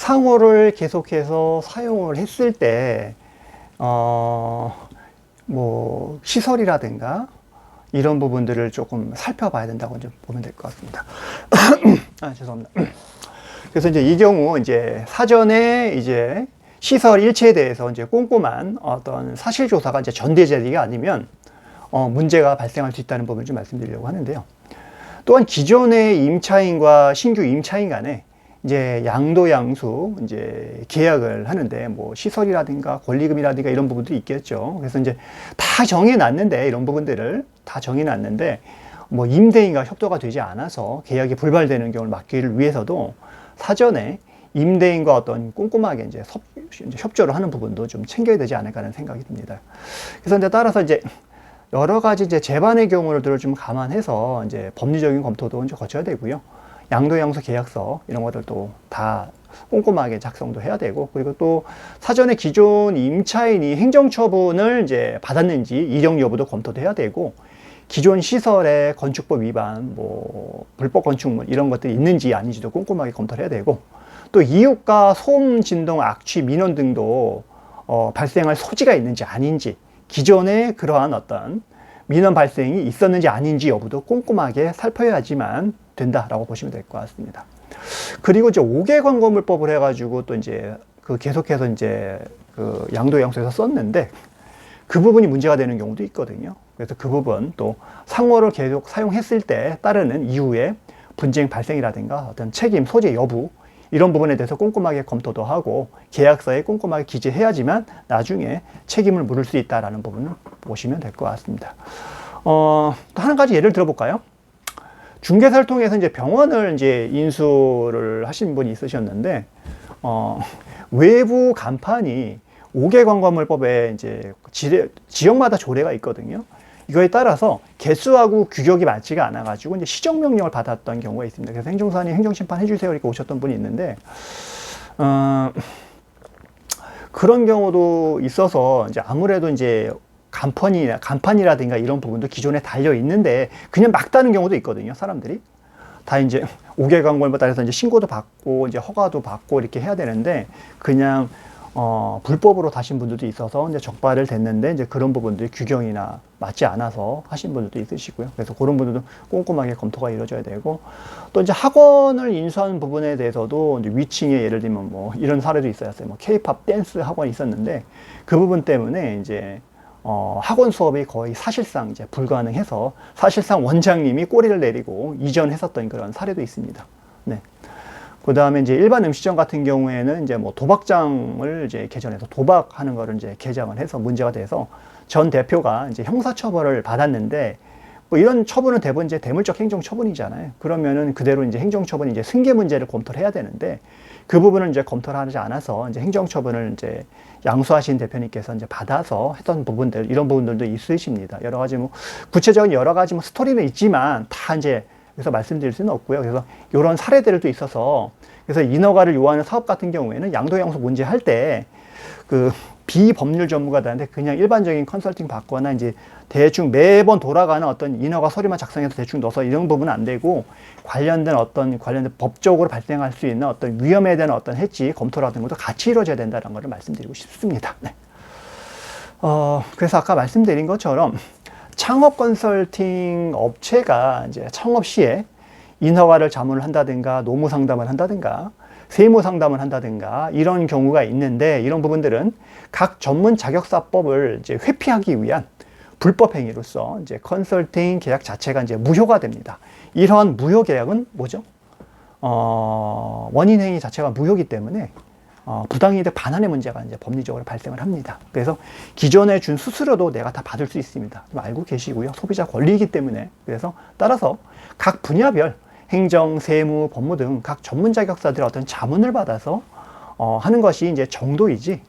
상호를 계속해서 사용을 했을 때, 뭐, 시설이라든가, 이런 부분들을 조금 살펴봐야 된다고 좀 보면 될 것 같습니다. 죄송합니다. 그래서 이제 이 경우 이제 사전에 이제 시설 일체에 대해서 이제 꼼꼼한 어떤 사실 조사가 이제 전대제리가 아니면 문제가 발생할 수 있다는 부분을 좀 말씀드리려고 하는데요. 또한 기존의 임차인과 신규 임차인 간에 이제 양도양수 이제 계약을 하는데 뭐 시설이라든가 권리금이라든가 이런 부분도 있겠죠. 그래서 이제 다 정해놨는데 이런 부분들을 다 정해놨는데 뭐 임대인과 협조가 되지 않아서 계약이 불발되는 경우를 막기를 위해서도 사전에 임대인과 어떤 꼼꼼하게 이제 협조를 하는 부분도 좀 챙겨야 되지 않을까 하는 생각이 듭니다. 그래서 이제 따라서 이제 여러 가지 이제 재반의 경우를 좀 감안해서 이제 법리적인 검토도 이제 거쳐야 되고요. 양도양수 계약서 이런 것들도 다 꼼꼼하게 작성도 해야 되고, 그리고 또 사전에 기존 임차인이 행정처분을 이제 받았는지 이정 여부도 검토도 해야 되고, 기존 시설의 건축법 위반, 뭐 불법 건축물 이런 것들이 있는지 아닌지도 꼼꼼하게 검토를 해야 되고, 또 이웃과 소음, 진동, 악취, 민원 등도 발생할 소지가 있는지 아닌지, 기존에 그러한 어떤 민원 발생이 있었는지 아닌지 여부도 꼼꼼하게 살펴야지만 된다라고 보시면 될 것 같습니다. 그리고 이제 5개 광고물법을 해가지고 또 이제 그 계속해서 이제 그 양도양수에서 썼는데 그 부분이 문제가 되는 경우도 있거든요. 그래서 그 부분 또 상호를 계속 사용했을 때 따르는 이후에 분쟁 발생이라든가 어떤 책임, 소재 여부 이런 부분에 대해서 꼼꼼하게 검토도 하고 계약서에 꼼꼼하게 기재해야지만 나중에 책임을 물을 수 있다라는 부분을 보시면 될 것 같습니다. 또 한 가지 예를 들어볼까요? 중개사를 통해서 이제 병원을 이제 인수를 하신 분이 있으셨는데, 외부 간판이 5개 관광물법에 이제 지역마다 조례가 있거든요. 이거에 따라서 개수하고 규격이 맞지가 않아가지고 이제 시정명령을 받았던 경우가 있습니다. 그래서 행정사님 행정심판 해주세요 이렇게 오셨던 분이 있는데, 그런 경우도 있어서 이제 아무래도 이제 간판이라든가 이런 부분도 기존에 달려 있는데 그냥 막 다는 경우도 있거든요. 사람들이 다 이제 5개 광고물법 따라서 이제 신고도 받고 이제 허가도 받고 이렇게 해야 되는데 그냥 불법으로 다신 분들도 있어서 이제 적발을 됐는데 이제 그런 부분들이 규정이나 맞지 않아서 하신 분들도 있으시고요. 그래서 그런 분들도 꼼꼼하게 검토가 이루어져야 되고, 또 이제 학원을 인수하는 부분에 대해서도 이제 위층에 예를 들면 뭐 이런 사례도 있었어요. 뭐 K-팝 댄스 학원이 있었는데 그 부분 때문에 이제 학원 수업이 거의 사실상 이제 불가능해서 사실상 원장님이 꼬리를 내리고 이전했었던 그런 사례도 있습니다. 네. 그 다음에 이제 일반 음식점 같은 경우에는 이제 뭐 도박장을 이제 개전해서 도박하는 거를 이제 개장을 해서 문제가 돼서 전 대표가 이제 형사처벌을 받았는데, 뭐 이런 처분은 대부분 이제 대물적 행정처분이잖아요. 그러면은 그대로 이제 행정처분이 이제 승계 문제를 검토를 해야 되는데 그 부분을 이제 검토를 하지 않아서 이제 행정처분을 이제 양수하신 대표님께서 이제 받아서 했던 부분들, 이런 부분들도 있으십니다. 여러 가지 뭐 구체적인 여러 가지 뭐 스토리는 있지만 다 이제 그래서 말씀드릴 수는 없고요. 그래서 이런 사례들도 있어서, 그래서 인허가를 요하는 사업 같은 경우에는 양도양수 문제 할 때 그 비법률 전문가들한테 그냥 일반적인 컨설팅 받거나 이제 대충 매번 돌아가는 어떤 인허가 서류만 작성해서 대충 넣어서 이런 부분은 안 되고, 관련된 법적으로 발생할 수 있는 어떤 위험에 대한 어떤 해지 검토라든 것도 같이 이루어져야 된다는 것을 말씀드리고 싶습니다. 네. 그래서 아까 말씀드린 것처럼 창업 컨설팅 업체가 이제 창업 시에 인허가를 자문을 한다든가 노무 상담을 한다든가 세무 상담을 한다든가 이런 경우가 있는데, 이런 부분들은 각 전문 자격사법을 이제 회피하기 위한 불법 행위로서 이제 컨설팅 계약 자체가 이제 무효가 됩니다. 이러한 무효 계약은 뭐죠? 원인 행위 자체가 무효이기 때문에 부당이득 반환의 문제가 이제 법리적으로 발생을 합니다. 그래서 기존에 준 수수료도 내가 다 받을 수 있습니다. 좀 알고 계시고요. 소비자 권리이기 때문에. 그래서 따라서 각 분야별 행정, 세무, 법무 등 각 전문 자격사들의 어떤 자문을 받아서 하는 것이 이제 정도이지,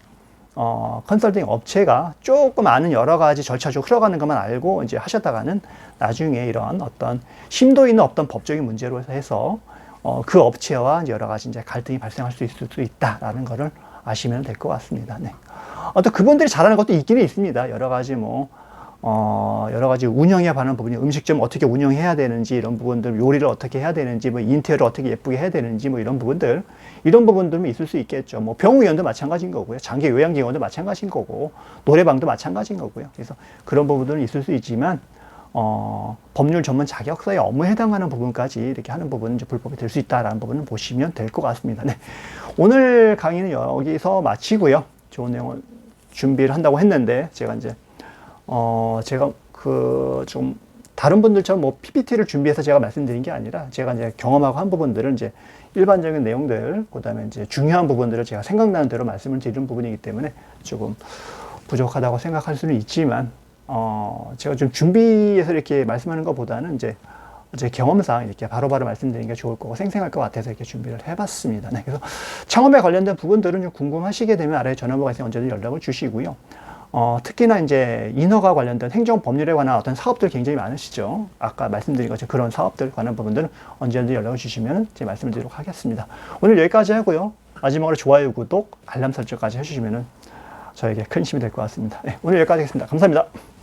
컨설팅 업체가 조금 아는 여러 가지 절차적으로 흘러가는 것만 알고 이제 하셨다가는 나중에 이러한 어떤 심도 있는 어떤 법적인 문제로 해서 그 업체와 여러 가지 이제 갈등이 발생할 수 있을 수도 있다라는 것을 아시면 될 것 같습니다. 네. 또 그분들이 잘하는 것도 있기는 있습니다. 여러 가지 뭐 여러 가지 운영에 관한 부분이 음식점 어떻게 운영해야 되는지 이런 부분들, 요리를 어떻게 해야 되는지, 뭐 인테리어를 어떻게 예쁘게 해야 되는지, 뭐 이런 부분들은 있을 수 있겠죠. 뭐 병의원도 마찬가지인 거고요. 장기 요양기관도 마찬가지인 거고, 노래방도 마찬가지인 거고요. 그래서 그런 부분들은 있을 수 있지만, 법률 전문 자격서의 업무에 해당하는 부분까지 이렇게 하는 부분은 이제 불법이 될 수 있다라는 부분을 보시면 될 것 같습니다. 네. 오늘 강의는 여기서 마치고요. 좋은 내용을 준비를 한다고 했는데, 제가 좀 다른 분들처럼 뭐 PPT를 준비해서 제가 말씀드린 게 아니라 제가 이제 경험하고 한 부분들은 이제 일반적인 내용들, 그 다음에 이제 중요한 부분들을 제가 생각나는 대로 말씀을 드리는 부분이기 때문에 조금 부족하다고 생각할 수는 있지만, 제가 좀 준비해서 이렇게 말씀하는 것보다는 이제 제 경험상 이렇게 바로바로 말씀드리는 게 좋을 거고 생생할 것 같아서 이렇게 준비를 해봤습니다. 네, 그래서 창업에 관련된 부분들은 좀 궁금하시게 되면 아래 전화번호가 있으면 언제든 연락을 주시고요. 특히나 이제 인허가 관련된 행정 법률에 관한 어떤 사업들 굉장히 많으시죠. 아까 말씀드린 것처럼 그런 사업들 관한 부분들은 언제든 연락을 주시면 제가 말씀드리도록 하겠습니다. 오늘 여기까지 하고요. 마지막으로 좋아요, 구독, 알람 설정까지 해주시면 저에게 큰 힘이 될 것 같습니다. 네, 오늘 여기까지 하겠습니다. 감사합니다.